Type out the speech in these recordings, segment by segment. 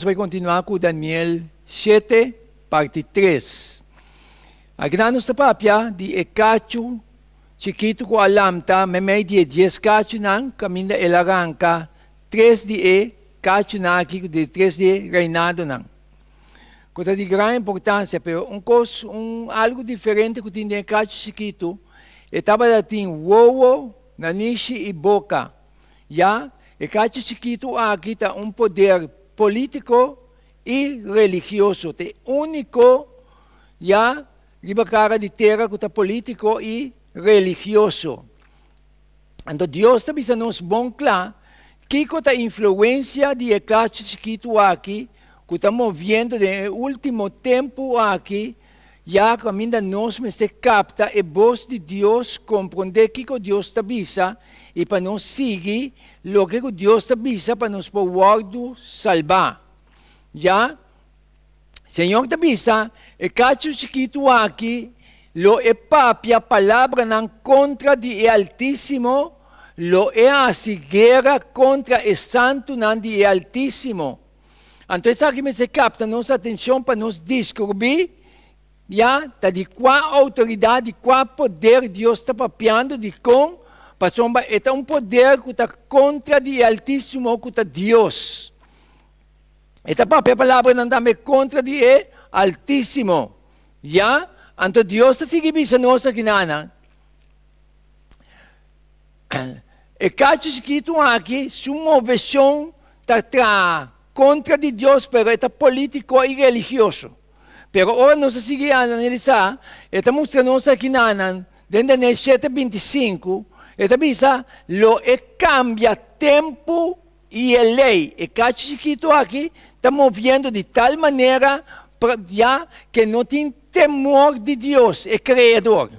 Vai continuar com Daniel 7, parte 3. Aqui na nossa papia, de Ekachu, chiquito com alamta, memei de 10 cacho nang, caminda elaranca, 3 de cacho na aqui, de 3 de reinado nang. Coisa de grande importância, pero algo diferente que tinha cacho chiquito, estava dating wowo, nanishi e boca. Já, e cacho chiquito aqui está poder político e religioso. Te único, já, riba cara de terra que está político e religioso. Então, Deus está dizendo nos bom claro que a influência de cacho chiquito aqui, que está movendo no último tempo aqui, já que ainda nós se capta a voz de Deus, compreender que Deus está dizendo e para nós seguir o que Deus está dizendo para nos poder salvar. Já, Senhor está dizendo, e cacho chiquito aqui, lo é papi a palavra não contra de Altíssimo, lo é a guerra contra o santo não de Altíssimo. Então, isso aqui me se capta nossa atenção para nos descobrir já, de qual autoridade, qual poder Deus está papiando de com, para é poder que está contra de Altíssimo, que está Deus. Esta própria palavra não está contra de Altíssimo. Já, então Deus está seguindo a nossa guinana. E cacho escrito aqui, sua versão está contra de Deus, pero é político e religioso. Pero agora nós seguimos a analisar, estamos mostrando nossa guinana, dentro do 7:25, esta bisa lo cambia tempo e a lei. E cacho chiquito aqui está movendo de tal maneira já que não tem temor de Deus, é criador.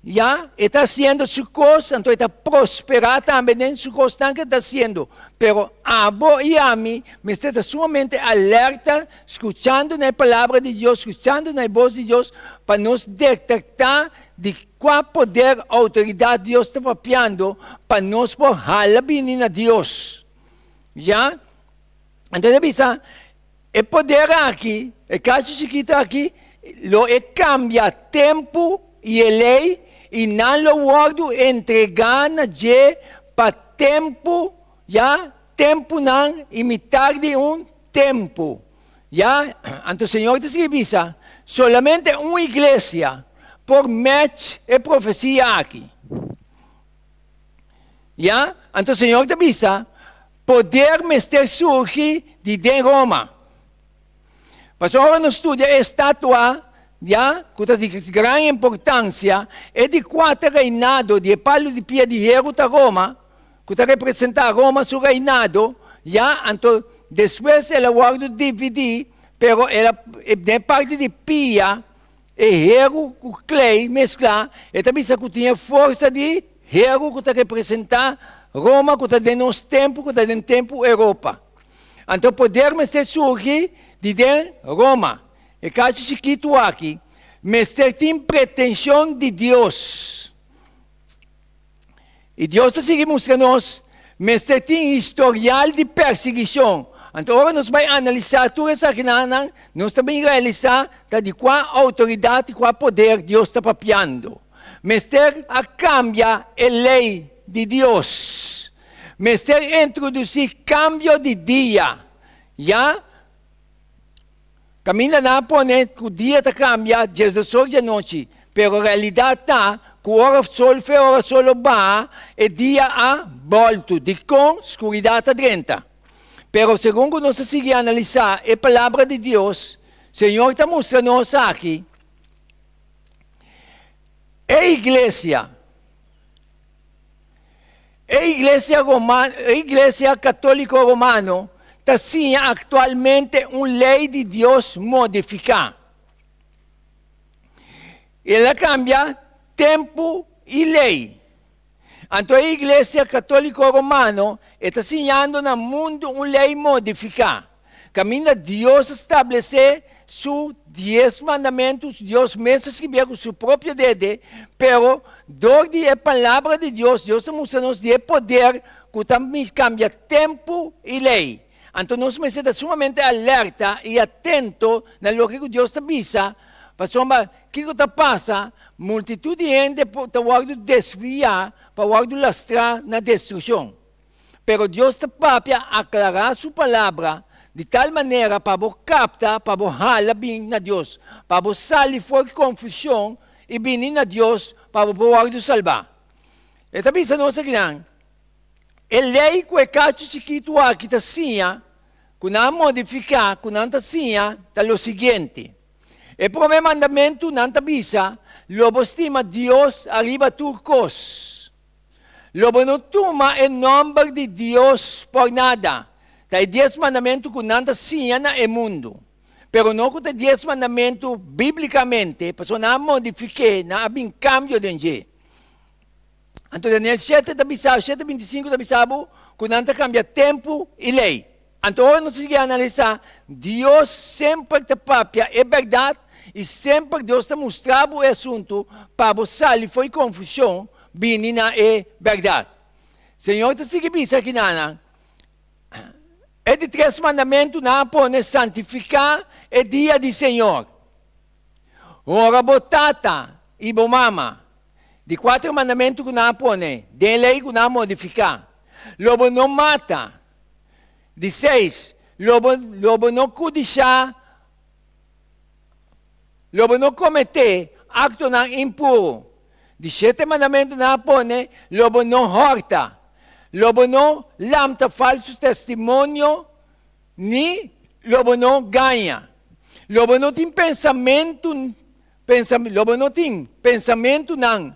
Já está haciendo su coisa, então está prosperar também em su coisa que está haciendo. Pero abo e a mim, me está sumamente alerta, escutando na palavra de Deus, escutando na voz de Deus, para nos detectar de qual poder, autoridade Deus está papiando, para nos porrar bem a Deus. Já? Então, o poder aqui, o caso chiquito aqui, lo cambia tempo e a lei, e não lo guardo entregar na je para tempo, já, tempo não, imitar de tempo. Já, então o Senhor te escrevisa, solamente uma igreja, por match e profecia aqui. Já, então o Senhor te avisa, poder mestre surge de Roma. Mas agora no estudo a estátua, já, que tem de grande importância, é de 4 reinados de Paulo de Pia de Hierro da Roma, que representa Roma seu reinado, já, então, depois ela guarda dividir, pero ela, de parte de Pia, e Hierro com Clay mesclar, e também que tinha força de Hierro que representa Roma, que está dentro do nosso tempo, que está dentro do tempo Europa. Então, poder ser surgir de Roma. E caso chiquito aqui, mas tem pretensão de Deus. E Deus está seguindo nós, mas tem historial de perseguição. Então, agora nós vamos analisar tudo isso aqui, nós também realizar de qual autoridade, qual poder Deus está papiando. Mas a cambia a lei de Deus. Mas introduzir cambio de dia. Já? Camina na pone que o dia está cambia desde o sol e a noite, pero a realidade está que hora o sol foi, hora o sol vai, e dia a volta, de com escuridade dentro. Pero segundo nós seguimos a analisar a palavra de Deus, o Senhor está mostrando nós aqui, a igreja romana, a igreja católica romana, está sim atualmente uma lei de Deus modificada. Ela cambia tempo e lei. Então a igreja católica romana está ensinando no mundo uma lei modificada. Caminha Deus estabelecer seus 10 mandamentos, Deus mesmo escreveu com seu próprio dedo, pero dor a palavra de Deus, Deus mostra-nos de poder que também cambia tempo e lei. Entonces nos necesita sumamente alerta y atento a lo que Dios te avisa. Pastor, ¿qué te pasa? Multitud de gente te va a desviar, para lastrar na destrucción. Pero Dios te papia aclarar su palabra de tal maneira para vos captar, para vos jalar bem na Deus, para vos sair fora de confusão e vir na Deus para vos salvar. E também se nós aqui lei que é cacho chiquito aqui tá sinha, que não modificar, que não tá sinha, tá o seguinte. E por meu mandamento não tá bisa, lobo estima Deus arriba turcos. Lobo não toma o nome de Deus por nada. Tem 10 mandamentos que não tá sinha na mundo. Pero não que tem 10 mandamentos biblicamente, para não modificar, não há cambio de gente. Então, Daniel 7:25 da bisabo, que não cambia tempo e lei. Então, nós seguimos a analisar, Deus sempre te papia, é verdade, e sempre Deus te mostrava o assunto para você sair foi confusão, bem na é verdade. Senhor, te sigue bisa aqui, Nana. É de 3 mandamentos, não pode santificar o dia do Senhor. Ora botata e bomama. De 4 mandamentos que não põe, de lei que não modificar. Lobo não mata. De 6, lobo não codichar, lobo não cometer acto não impuro. De 7 mandamentos não põe, lobo não horta. Lobo não lamta falso testemunho, nem lobo não ganha. Lobo não tem pensamento não.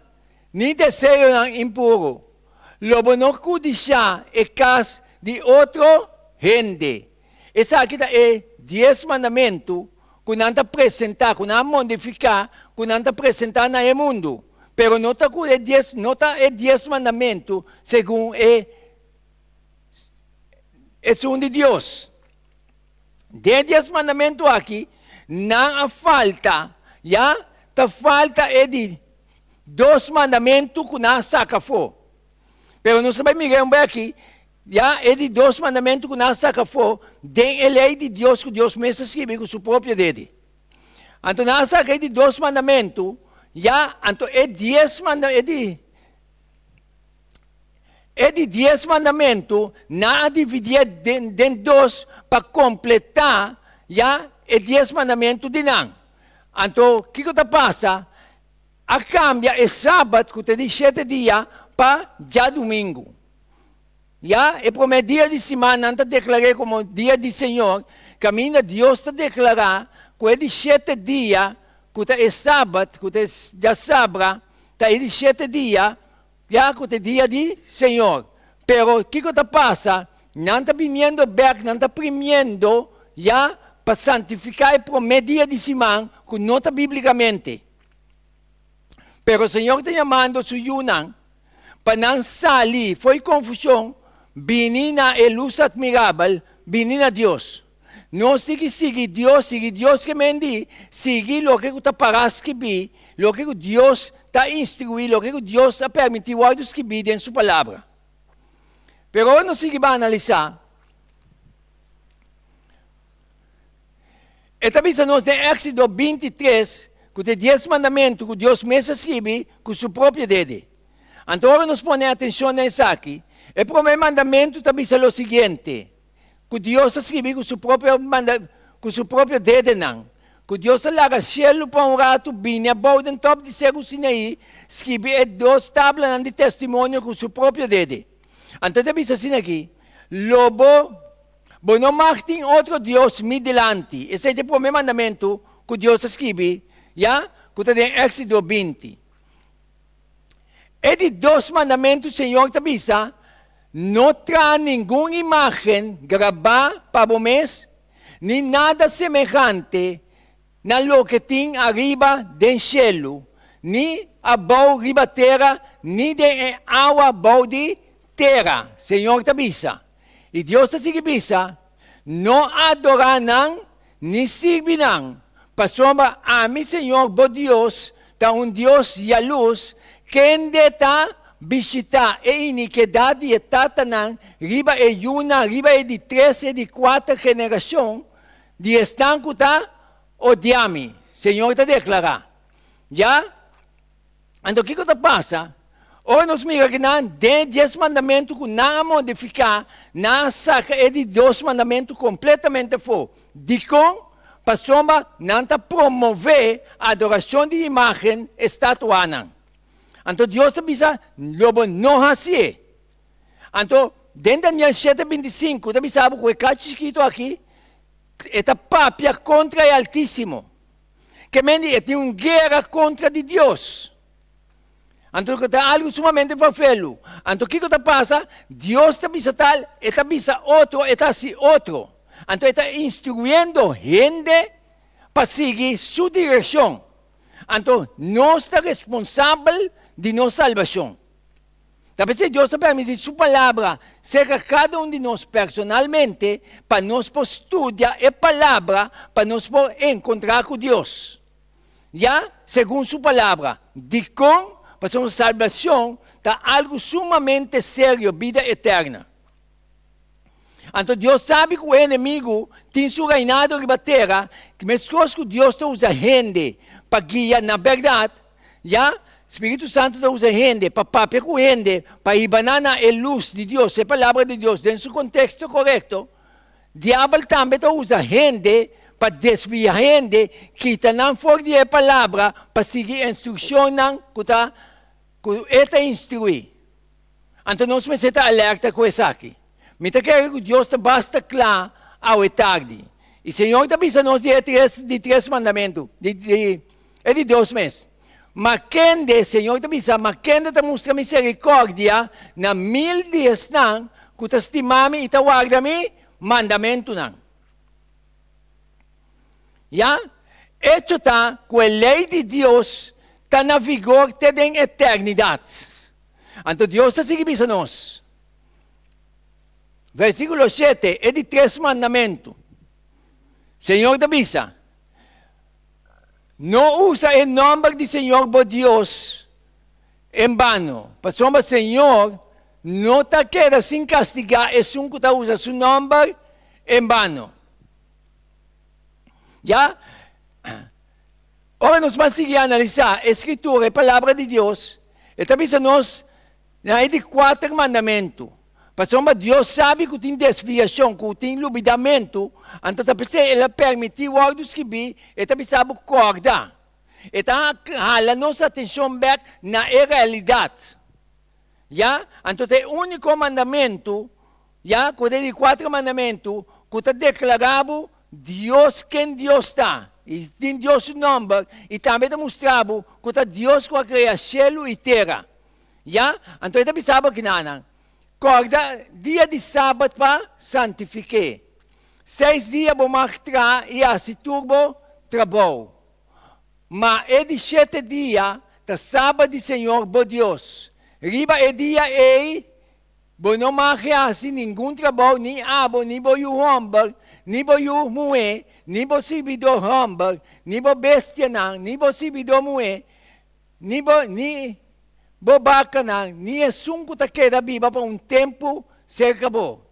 Ni desejo não impuro. Lobo não codichar e casa de outro gente. Essa aqui é 10 mandamentos que não apresentar, que não modificar, que não apresentar no mundo. Pero não é 10 mandamentos segundo é segundo de Deus. De 10 mandamentos aqui, não há falta, já? A falta é de 2 mandamentos que não saca fora. Pero não sabe Miguel aqui, já é de 2 mandamentos que não saca fora, tem a lei de Deus que Deus mesmo escreveu com seu próprio dedo. Então não saca de 2 mandamentos, já, então é 10 mandamentos, é de 10 mandamentos, não dividir em 2 para completar, já, é 10 mandamentos de não. Então, o que passa? A cambia é sábado, que tem 7 dias, para já domingo. Já, é para o dia de semana, não te declarei como dia do Senhor, que a minha Deus te declarar, que é de 7 dias, que é sábado, que é já sábado, está de 7 dias, já que é dia de Senhor. Pero, o que passa? Não está vindo back, não está premiando, já, para santificar para o dia de semana, que não está biblicamente. Pero o Senhor está chamando su Yunan para não sair, foi confusão, vinina a luz admirável, vinina a Deus. Nós temos que seguir Deus que mende, seguir o que está para escrever, o que Deus está instruindo, o que Deus está permitindo a escrever em sua palavra. Pero nós seguimos a analisar. E também nós de Éxodo 23, que tem 10 mandamentos que Deus mesmo escreve com seu próprio dedo. Então, agora nós ponemos atenção nisso aqui. E o primeiro mandamento também é o seguinte, que Deus escreve com seu próprio dedo, não. Que Deus larga o cielo para um rato, vinha, bota no top de Cerro Sinaí, escreve 2 tábuas de testemunho com seu próprio dedo. Então, também assim aqui, lobo, não martem outro Deus me delante. Esse é o primeiro mandamento que Deus escreve, já? Que está em Éxodo 20. É de 2 mandamentos, Senhor, te avisa, não traz nenhuma imagem gravada para o mês, nem nada semelhante na lo que tem arriba do cielo, nem abaixo riba terra, nem de água abaixo de terra. Senhor, te avisa. E Deus te avisa, não adorarão, nem servirão. Pastor, a mim, Senhor, bom Deus, está Deus e a luz, quem está visita e iniquidad e tatanang, riba e una, riba e di 13 e di 4 generación, di están kuta odiami. Senhor te declara. Ya? Então, o que passa? Ora nos mira que não tem 10 mandamentos que não modificar, não saca é de 2 mandamentos completamente fora. Dicom, para soma, não está promover a adoração de imagem estatuana. Então, Deus avisa, lobo não assim. Então, dentro da Daniel 7:25, você sabe que o que escrito aqui, é papia contra o Altíssimo. Que é tem uma guerra contra de Deus. Então, é algo sumamente farfelo. Então, o que passa? Deus está bisa tal, está bisa outro, está assim outro. Então, está instruindo gente para seguir sua direção. Então, nós estamos responsáveis de nossa salvação. Talvez Deus permite sua palavra ser a cada um de nós personalmente para nós estudar a palavra para nós encontrar com Deus. Já, segundo sua palavra, de com para sua salvação está algo sumamente sério, vida eterna. Então Deus sabe que o inimigo tem seu reinado na terra, que mesmo que Deus usa gente para guiar na verdade, já Espírito Santo usa gente para papel com gente, para ibanar a luz de Deus, a palavra de Deus, dentro do seu contexto correto. Diabo também usa gente para desviar gente que não for de a palavra para seguir a instrução que está instruir. Então nós precisamos estar alerta com isso aqui. Me quero que Deus basta claro ao tarde. E o Senhor está pensando nós de 3 mandamentos, de 2 meses. Mas quem o Senhor está pensando, mas quem está mostrando misericórdia na 1000 dias não, que está estimando e está guardando mandamento não. Já? Isso está com a lei de Deus está na vigor até a eternidade. Então Deus está seguindo nós. Versículo 7 é de 3 mandamentos. Senhor da Bisa. Não usa o nome do Senhor, por Deus, em vano. Pastor, mas Senhor, não está querendo sem castigar, é um que usa seu nome em vano. Já? Ora, nós vamos seguir a analisar a Escritura, a palavra de Deus. E também nós, na de 4 mandamentos. Pastor, mas Deus sabe que tem desviação, que tem lubidamento, então talvez Ele permitiu algo escrever, e também sabe acordar. Então, hala nossa atenção back na realidade. Já? Então, o único mandamento, já, que é de 4 mandamentos, que está declarado Deus quem Deus está. E tem Deus o nome, e também está mostrado que está Deus que cria céu e terra. Já? Então, ele também sabe que não. Corda, dia de sábado para santificar. 6 dias vou mostrar e assim turbo trabalho. Mas é de 7 dias, da sábado de Senhor, por Deus. Riba é dia vou não marcar assim nenhum trabalho, nem abo, nem vou o homem, nem vou o mulher, nem vou servidor homem, nem vou bestia não, nem vou servidor mulher, nem bobaca não, nem é sunco da queda viva para tempo se acabou.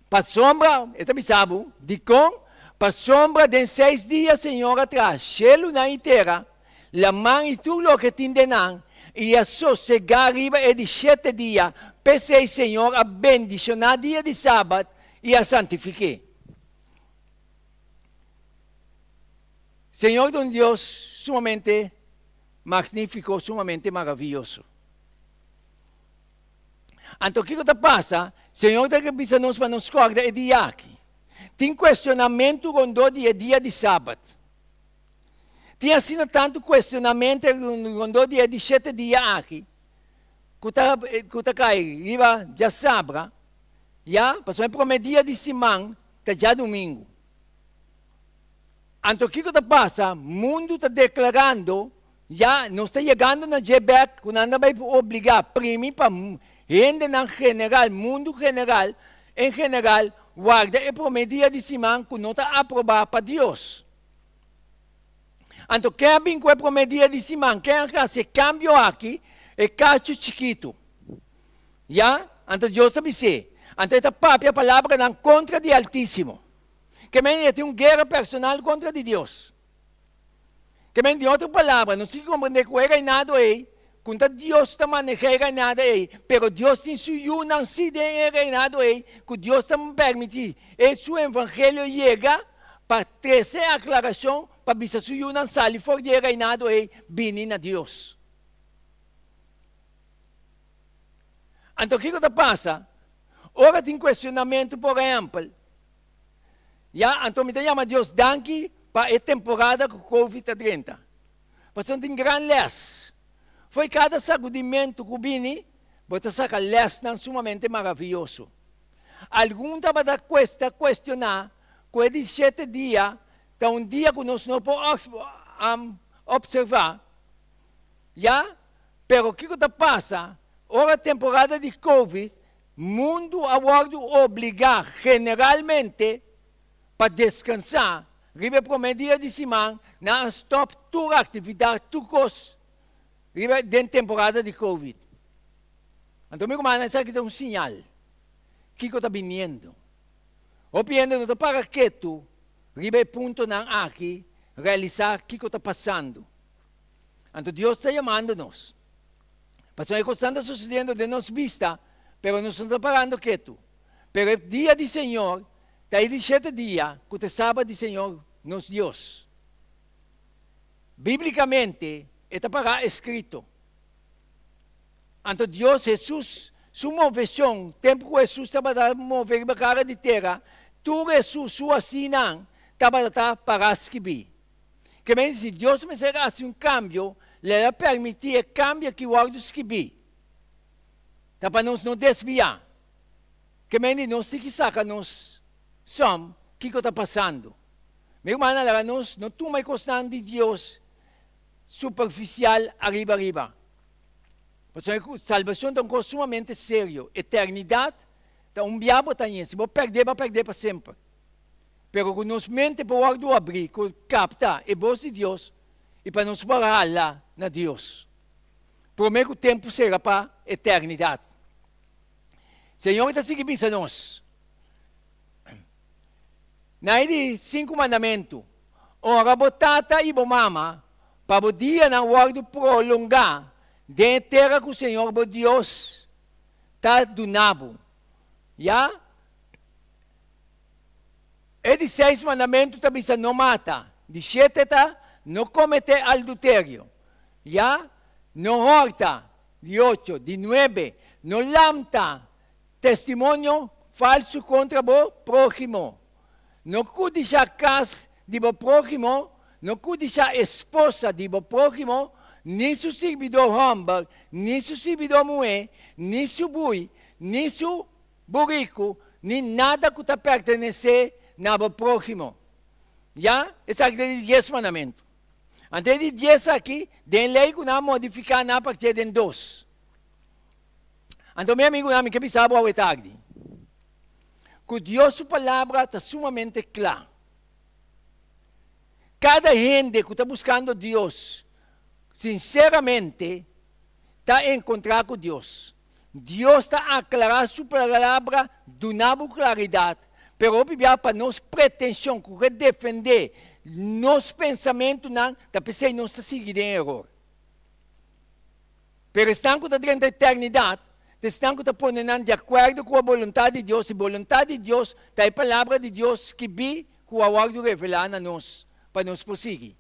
Para sombra, eu também sabe, de com, para sombra de 6 dias, Senhor, atrás, céu na terra, la mão e tudo o que tem de não, e a sossegar riba é de 7 dias, pensei, Senhor, a bendicionar dia de sábado e a santifiquei. Senhor, um Deus sumamente magnífico, sumamente maravilhoso. Então, o que passa? Senhor, que precisa nos para nos corda é dia aqui. Tem questionamento quando é dia de sábado. Tem assim tanto questionamento quando é de 7 dias aqui. Que cai, riba já sabra, já, passou o primeiro dia de semana, está já domingo. Então, o que passa? O mundo está declarando, já, não está chegando na GBEC, que não vai obrigar prêmio para gente em geral, mundo general, em geral, guarda o primeiro dia de semana que não está aprovado para Deus. Então, quem vem com o primeiro dia de semana, quem se cambiou aqui, é cacho chiquito. Ya? Então Deus sabe se. Então esta própria palavra não contra de Altíssimo. Que men tem uma guerra personal contra de Deus. Que men de outra palavra, não se compreende que o reinado é, quando Deus está manejando o reinado é, pero Deus tem sua não se tem o reinado é, que Deus está permite, e seu evangelho chega para trazer a aclaração, para ver se sua não sai fora do reinado é, vindo a Deus. Então, o que passa? Ora tem questionamento, por exemplo. Então, me chama Deus danke para a temporada com Covid-30. Porque tem grande les. Foi cada sacudimento que vini, bota saca les não sumamente maravilhoso. Algum estava a questionar, que é de 7 dias, tá um dia que nós não podemos observar. Pero o que passa? Ora, a temporada de Covid, mundo agora obrigar generalmente para descansar, ribe para o dia de semana, não stop toda atividade, tudo coisa, ribe dentro da temporada de Covid. Então, meu irmão, isso aqui é um sinal. O que está vindo? O piendo para que tu, ribe ponto não aqui, realizar o que está passando. Então, Deus está chamando-nos. Mas é coisa está sucedendo de nos vista, pero nós estamos parando quieto. Pero o dia do Senhor, daí de 7 dias, que o sábado do Senhor nos Deus. Biblicamente, está para escrito. Então, Deus, Jesus, sua moveção, tempo que Jesus estava a mover a cara de terra, tudo Jesus, sua sinã, estava para escrever. Que bem, se Deus me fizesse um cambio, ele permitir o cambio que o outro escrever. Para nós não desviar. Que bem, nós temos que sacar nós somos, o que está passando. Meu irmão, nós não estamos mais gostando de Deus superficial, arriba. Porque a salvação é um coisa sumamente sério. Eternidade, é um diabo também. Se você perder, vai perder para sempre. Pero que nos mente para o abrir, que capta a voz de Deus, e para nos parar lá na Deus. Prometo que o tempo será para a eternidade. Senhor, está seguindo a nós. Na de 5 mandamentos, ora botata e bomama, para o dia na guarda prolongar, de terra que o Senhor, o Deus, está donando. E de 6 mandamentos, também não mata. De 7, não cometer adultério. Não horta. De 8, de 9, não lamta testemunho falso contra o prójimo. Não codiciar a casa de o prójimo, não codiciar a esposa de o prójimo, nem seu servidor homem, nem seu servidor mulher, nem seu boi, nem seu burrico, nem nada que está pertencer ao prójimo. Esse aqui é de 10 mandamentos. Antes de 10 aqui, tem lei que não modificar na partir de 2. Então, meu amigo, que pensava hoje tarde, que Deus, sua palavra está sumamente clara. Cada gente que está buscando Deus, sinceramente, está a encontrar com Deus. Deus está a aclarar sua palavra, dando claridade, pero para nós pretensão, que defender nos pensamentos, não, está pensando nós está seguindo em erro. Pero estão com a eternidade, estão com a pondo de acordo com a vontade de Deus, e a vontade de Deus está a palavra de Deus que vi que o aguardo revelar a nós, para nos prosseguir.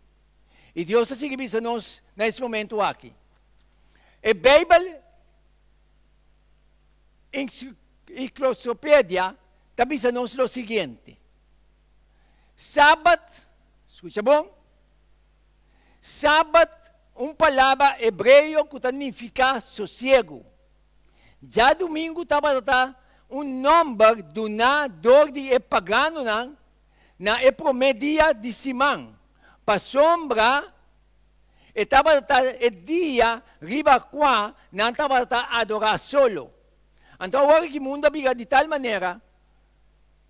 E Deus está seguindo a nós nesse momento aqui. A Bíblia, em enciclopédia, está dizendo o seguinte: Sábado, escuta bom? Sábado, uma palavra hebreu que significa sossego. Já domingo estava um nome do nadador de pagano na primeiro dia de semana. Para sombra, estava o dia riba qua não estava a adorar solo. Então agora que o mundo vive de tal maneira,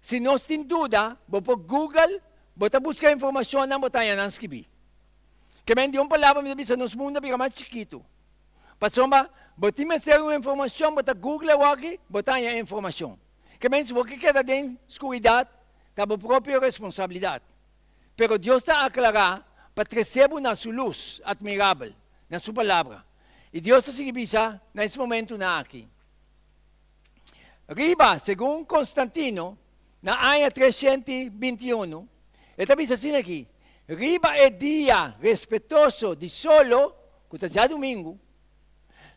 se nós temos dúvida, vou para Google, vou buscar informação na botanha não escrever. Que bem de uma palavra me diz, nos mundo vive mais chiquito. Para sombra, Botar uma informação, botar Google aqui, botar a informação. Que means, o que queda em escuridade, está a própria responsabilidade. Pero Deus está a aclarar para receber na sua luz admirável, na sua palavra. E Deus está a nesse momento aqui. Riba, segundo Constantino, na área 321, ele está dizendo assim aqui, riba é dia respeitoso de solo, que está domingo,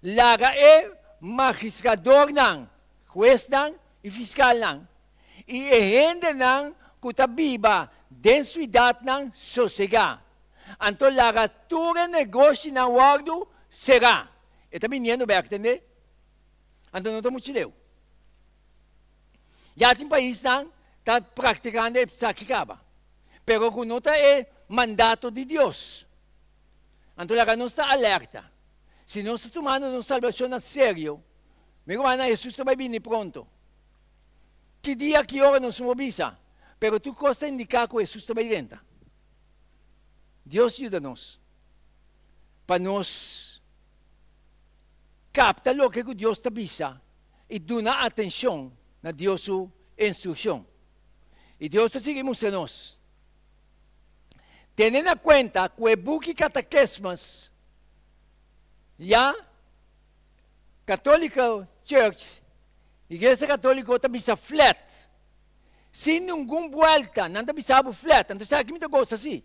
laga é magistrador não, juez não e fiscal não, e é gente não que está viva dentro da idade não sossegar. Então, laga todo negócio não guardo será. Ele está menino, vai entender? Então, não está muito leu. Já tem país não está praticando essa que acaba. Pero que não é mandato de Deus. Então, laga não está alerta. Se não está tomando uma salvação a sério, meu irmão, Jesus vai vir pronto. Que dia, que hora não se movisa? Pero tu costa indicar que Jesus vai vir. Deus ajuda-nos para nos captar o que Deus está avisa e dar atenção na Deus sua instrução. E Deus seguimos a nós. Tendo em conta que o book catequismos já Católica Church, Igreja Católica está bisa flat. Sem nenhuma volta, não está bisa flat. Então, sabe que me gosta assim?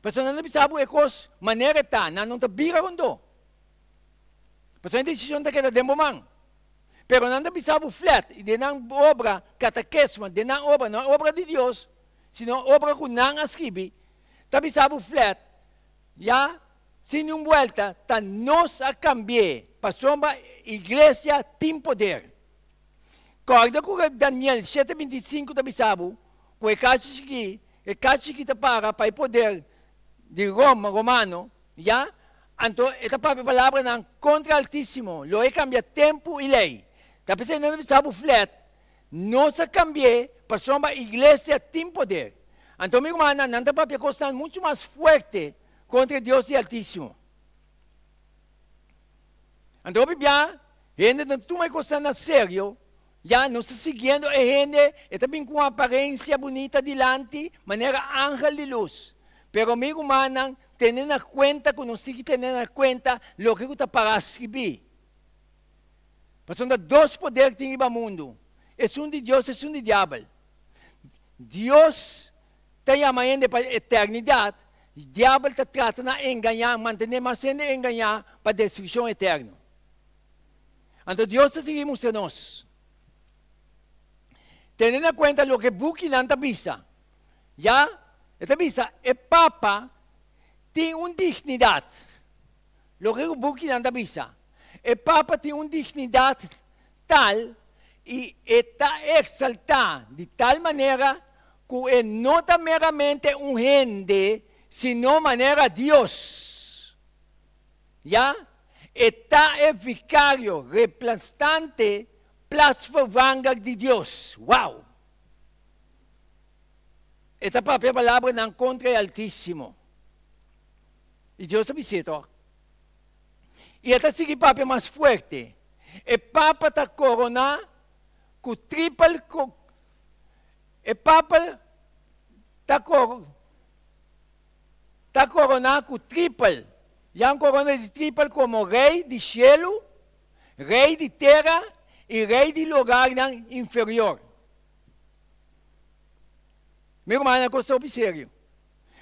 Pastor, não sabe é coisa maneira tá, não está bira quando. Pastor, a decisão está que tempo man. Pero não está flat, e de não obra catequismo, de não obra de Deus, sino obra que não escreve, está flat, já, sem nenhuma volta, está nós a cambiar. Pastor, a igreja tem poder. Corda com Daniel 7:25 está bisabo, com o caso que está para poder de Roma, romano, já? Então, esta palavra não contra Altíssimo, lo é cambia tempo e lei. Está pensando que sabe flat, não se cambia, para a igreja tem poder. Então, meu irmão, não está para coisa muito mais forte contra Deus e Altíssimo. Então, Bíblia, gente não toma coisa a sério, já não está seguindo a gente, está bem com uma aparência bonita delante, maneira ángel de luz. Pero amigo manan, teniendo en cuenta, que nos sigue teniendo en cuenta lo que está para escribir. Pues son dos poderes que tiene el mundo. Es un de Dios, es un de diablo. Dios está llamando para eternidad. El diablo está tratando de engañar, mantener más engañar para destrucción eterna. Entonces Dios está seguimos en nosotros. Teniendo en cuenta lo que Buki está avisa. ¿Ya? Esta visa, el Papa tiene una dignidad. Lo que el Buki anda visa. El Papa tiene una dignidad tal y está exaltada de tal manera que no está meramente un gente, sino manera Dios. ¿Ya? Está el vicario, representante, plataforma de Dios. ¡Wow! Esta própria palavra não contra o Altíssimo. E Deus visita. E esta sigue papo mais forte. O Papa está coronado com triple. O Papa está coronado com triple. E é corona de triple como rei de cielo, rei de terra e rei de lugar inferior. Meu irmão, é coisa séria.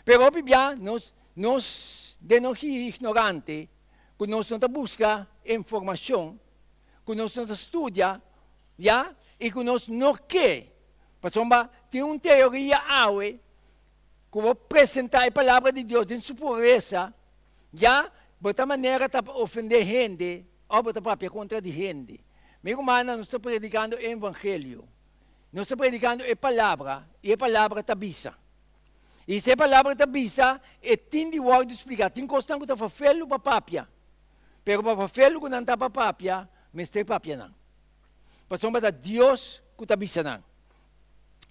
Pero a Bíblia nos ignorante, que nós não busca informação, que nós não estuda, já? E que nós não quer. Porque tem uma teoria que vou apresentar a palavra de Deus em sua pureza, já? De outra maneira, para ofender gente, ou para própria contra de gente. Meu irmão, nós estamos predicando o evangelho. Nós estamos predicando a palavra, e a palavra está bisa. E se a palavra está bisa, tem de word explicar. Tem coisa que está fazendo para papia. Pero para fazer que não está para papia, mas tem papia não. Porque para Deus que está bisa não.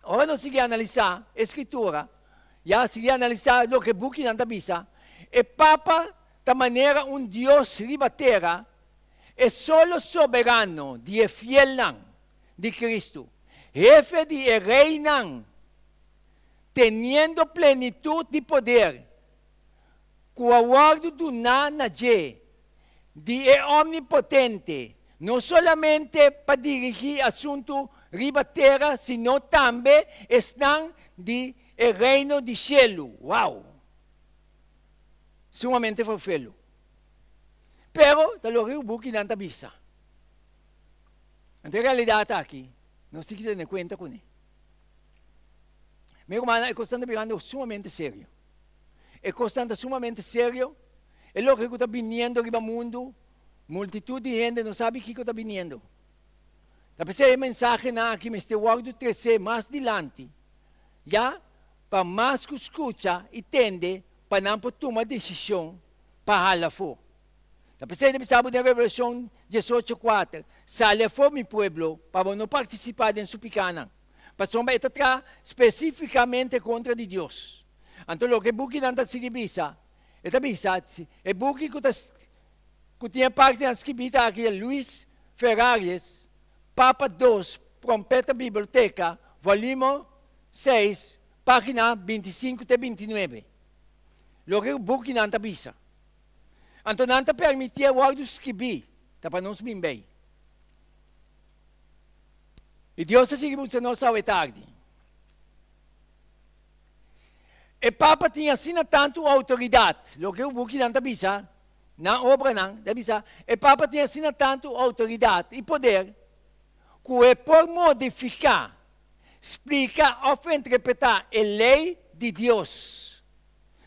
Agora nós seguimos a analisar a escritura, já seguimos a analisar o que Buki não está bisa. E Papa, da maneira Deus riba terra, é solo soberano, de fiel lang, de Cristo. Jefe de rei lang, teniendo plenitud de poder, cuaguardo do na je, de omnipotente, não solamente para dirigir assunto riba terra, sino também estão de reino de cielo. Wow! Sumamente farfelo. Pero, talori buki não tabisa. Ante realidade aqui, não se quer dar conta com ele. Meu irmão, é constante virando sumamente sério. É constante sumamente sério. É o que está vindo no mundo. Multitud de gente não sabe o que está vindo. Talvez a mensagem aqui, mas este guardo 13 mais adiante. Já, para mais que escuta e tende, para não tomar decisão para halar fora. Talvez a sabe da Revelação 18:4. Sale fora meu pueblo para não participar da suplicana. Para sombra está especificamente contra de Deus. Então, o que buki não está se revisa, está visado, é buki que tinha parte da escrita aqui, Luiz Ferraris, Papa 2, Trompeta Biblioteca, volume 6, página 25 até 29. O que buki não está visa. Então, não está permitir o guardo escrever, para não se bem. E Deus se seguiu não sabe tarde. E Papa tinha assim tanto autoridade. O que o buki não avisa, na obra não, avisa. E Papa tinha assim tanto autoridade e poder, que é por modificar, explicar ou interpretar a lei de Deus.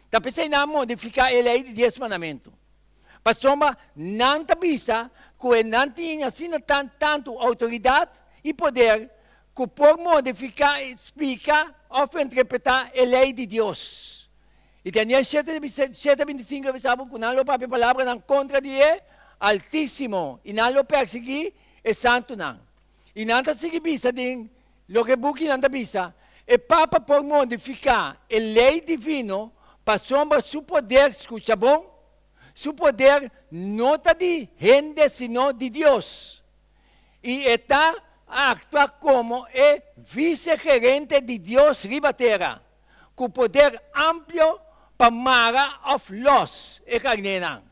Está pensando em modificar a lei de 10 mandamentos. Para soma, não avisa que não tinha assim tanto autoridade e poder que por modificar, explicar ou interpretar a lei de Deus. E Daniel 7:25 avisava que não a palavra não contra de Altíssimo e não perseguir é santo não. E não está seguir visa de lo que buki não está visa é Papa por modificar a lei divino para sombra seu poder, escuta bom? Seu poder não está de gente, sino de Deus. E está actua como vice-gerente de Deus riba terra, com poder amplo para mara of los e carnenan.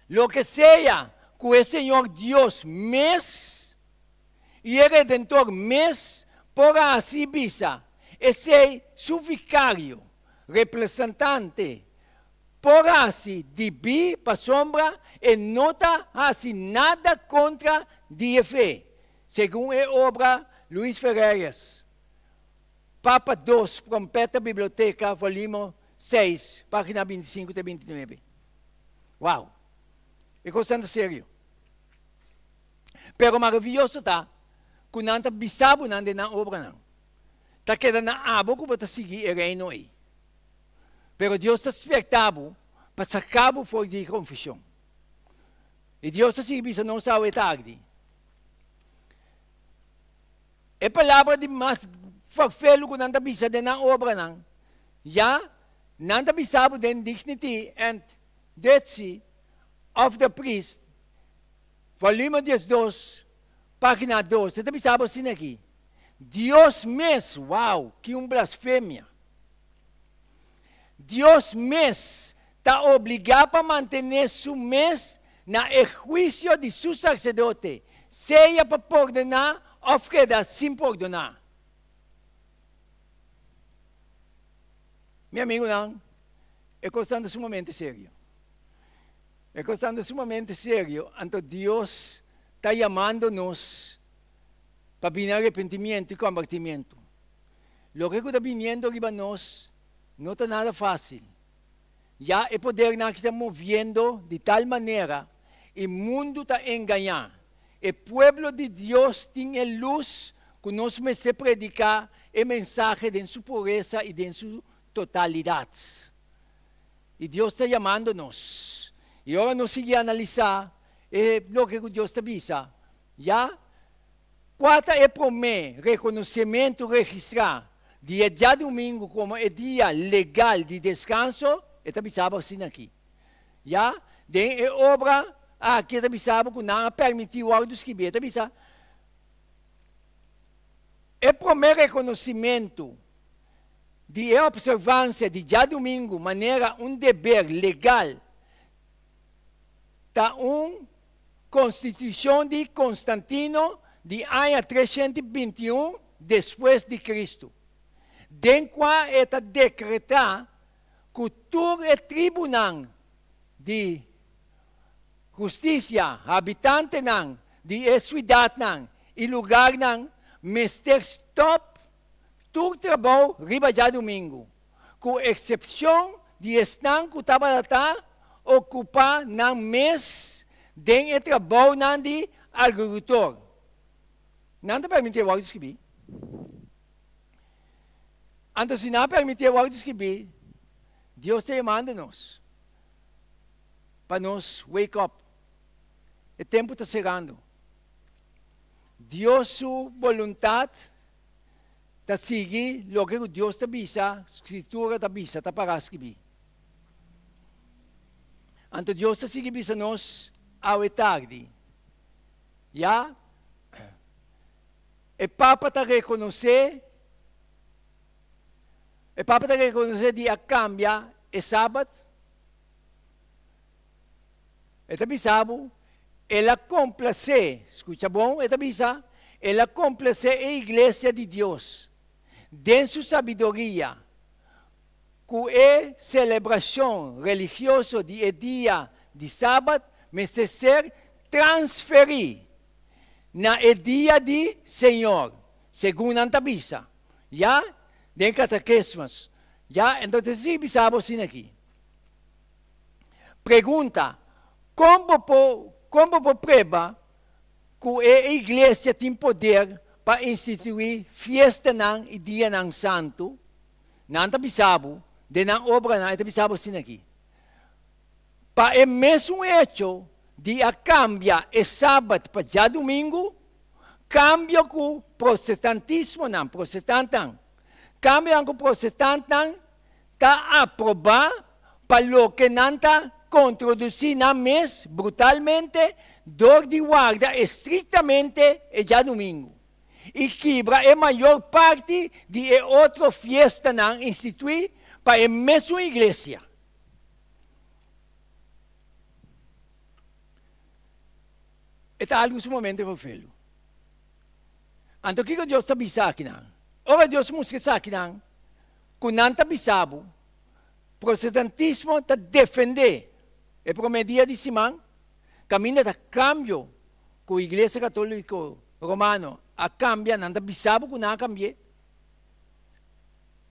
Lo que seja que o Senhor Deus mes e o Redentor mes por assim visa, esse seu vicário, representante, por assim de bi para sombra e nota assim nada contra de fé, segundo a obra Luiz Ferreiras, Papa 2, Trompeta Biblioteca, volume 6, página 25 até 29. Uau! É bastante sério. Pero maravilhoso está, que não está bisabo na obra não. Está quedando na abo que para seguir o reino aí. Pero Deus está espertado para sacar fora de confusão. E Deus está seguindo não sabe tarde. É palavra de mais farfelo que não está bisa de na obra não. Já não está bisabo de dignity and decency of the priest. Volume 12, página 2. Você está bisabo assim aqui. Deus mesmo, uau, que blasfêmia. Deus mesmo está obrigado a manter seu mês na juízo de seu sacerdote, seja para perdonar ou queda sem perdonar. Meu amigo, não, é questão sumamente sério. É questão sumamente sério. Então Deus está chamando-nos para vir arrependimento e convertimento. O que está vindo para nós não está nada fácil. Já é poder que está movendo de tal maneira, o mundo está enganado. O povo de Deus tem a luz que nós se predicar a mensagem de sua pureza e de sua totalidade. E Deus está chamando-nos. E agora nós seguimos a analisar o que Deus está dizendo. Já? Quarta é para mim, reconhecimento registrar dia de domingo como é dia legal de descanso, está avisado assim aqui. Já? Tem a obra aqui está bisabo que não permitiu algo dos que está bisabo. É o primeiro reconhecimento de observância de dia domingo, maneira dever legal, da Constituição de Constantino de ano 321 depois de Cristo. Den qual é decretar que todo o tribunal de justiça, habitante não, de cidade não, e lugar não, mister stop todo trabalho riba já domingo, com exceção de estar que estava ocupar no mês de trabalho não de agricultor. Não te permite o que escrever. Então, se não permite o que escrever, Deus te manda-nos para nos wake up. O tempo está chegando. Deus, sua vontade, está seguir o que Deus te avisa, a Escritura te avisa, está para escrever. Então, Deus está seguindo nos ao tarde. Já? E Papa está reconhecer, de a cambia é sábado. Está avisado, ela complace, escuta bom, está avisado, ela complace a igreja de Deus, dentro sua sabedoria, que é celebração religiosa de dia de sábado, mas ser transferir na dia de Senhor, segundo a avisa. Já? Den catequismos. Já? Então, se bisabo assim aqui. Pergunta, como prova que a igreja tem poder para instituir festa não e dia não santo? Não está bisabo, de não obra não, está bisabo assim aqui. Para o mesmo hecho de a cambiar o sábado para já domingo, cambia com o protestantismo não, protestante não. Cambia com o protestante não, está aprovar para o que não está introduzir na mês, brutalmente, dor de guarda estritamente e já domingo. E quebra a maior parte de outra festa não instituir para a mesma igreja. Está algo nesse momento eu filho. Então, o que Deus está avisando aqui? Ora, Deus está aqui, que não está avisado, o protestantismo está defender a promedia de Simão, caminho de cambio com a igreja católica romana, a cambia, não está avisado que não cambie.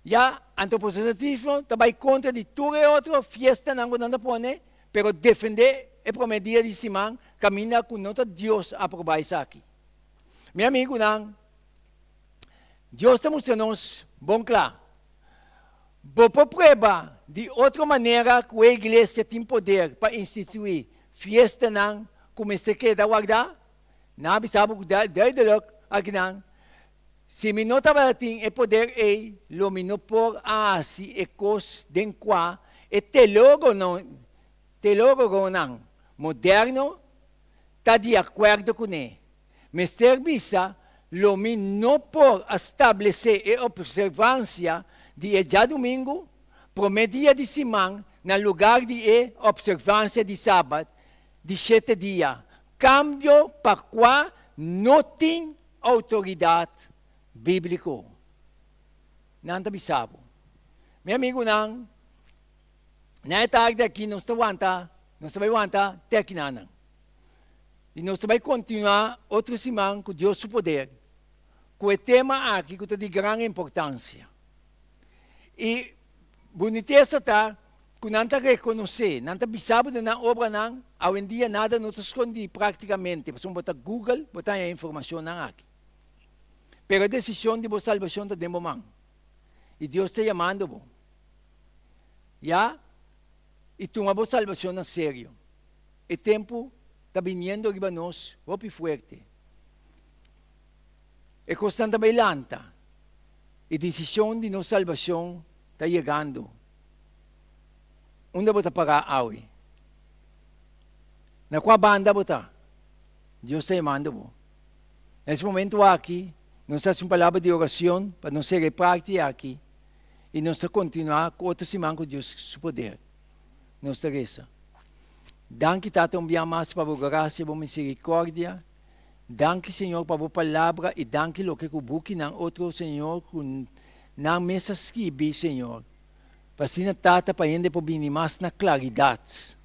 Já, então, o protestantismo está contra de tudo e outra festa, não está pondo, mas defender a promedia de Simão, caminha com nota Deus aprovar isso aqui. Meu amigo, não. Deus está mostrando-nos, bom claro. Vou prova de outra maneira que a igreja tem poder para instituir festa, não, como este que da guardar, não sabe desde logo aqui não. Se me não estava tem poder lo me não por assim e cos den qua e teólogo não moderno está de acordo com ele. Mas serviço lo me não por estabelecer a observância de dia domingo, promedia de semana, no lugar de observância de sábado, de 7 dias. Cambio para qual não tem autoridade bíblica. Não está bisabo. Meu amigo, não é tarde aqui, não está aguentar, até aqui não. E nós vamos continuar outra semana com Deus o poder, com o tema aqui que é de grande importância. E boniteza está que não está reconhecer, não está bisabo de na obra não, hoje em dia nada não está escondido praticamente, você botar Google, botar a informação não aqui. Pero a decisão de boa salvação está dentro da mão. E Deus está chamando você. Já? E tu uma boa salvação a sério. O tempo está vindo arriba nós, muito forte. E constante bailanta. E a decisão de nossa salvação está chegando. Onde você pagar hoje? Na qual banda botar? Deus está chamando você. Nesse momento aqui, nós estamos em palavra de oração para não ser parte aqui. E nós estamos continuar com outro semana com Deus, seu poder. Nós estamos. Danke, Tata, bem mais para a graça e a misericórdia. Danke, Senhor, para a palavra e danke lo que kubuki ng outro, Senhor, kung nang mesa escrevi, Senhor. Para sinatata para hindi po binimas na claridade.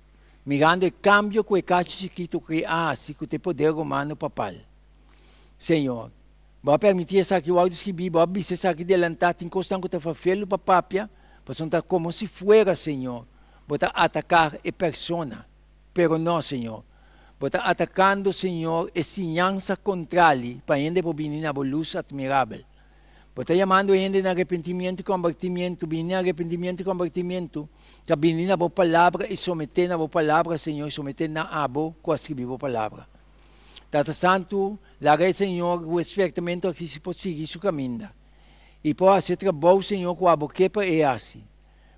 Mirando o cambio que o cacho chiquito criasse com o poder romano papal. Senhor, vai permitir essa que o áudio escrevi, vai abrir essa que delantata em questão que está fazendo para papia, para sontar como se fuera, Senhor, para atacar a persona. Pero não, Senhor. Para atacando, Senhor, a sinança contrária, para ainda por vir na luz admirável. Para chamando ainda na arrependimento e convertimento, vir na arrependimento e convertimento, que vir na boa palavra e someter na boa palavra, Senhor, someter na abo, com a escrever boa palavra. Tata Santo, larga, Senhor, o espertamento aqui se pode seguir seu caminho. E para fazer trabalho, Senhor, com a boca para assim,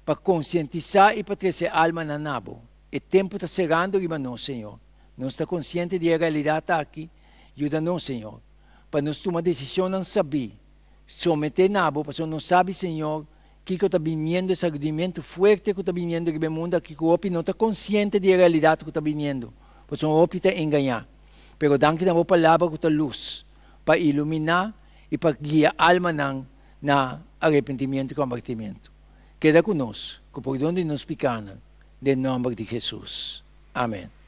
para conscientizar e para trazer alma na nabo. O tempo está chegando, irmão, Senhor. Nós estamos conscientes de a realidade aqui. Ajuda-nos, Senhor. Para nós tomar decisão não saber. Someter na boa, porque não sabe, Senhor, que está vindo, esse argumento forte que está vindo no mundo aqui, que o homem não está consciente de a realidade que está vindo. Porque o homem está enganar. Pero danke na boa palavra com a luz, para iluminar e para guiar a alma na arrependimento e convertimento. Queda conosco, com o perdão de nos pecados. Em nome de Jesus. Amém.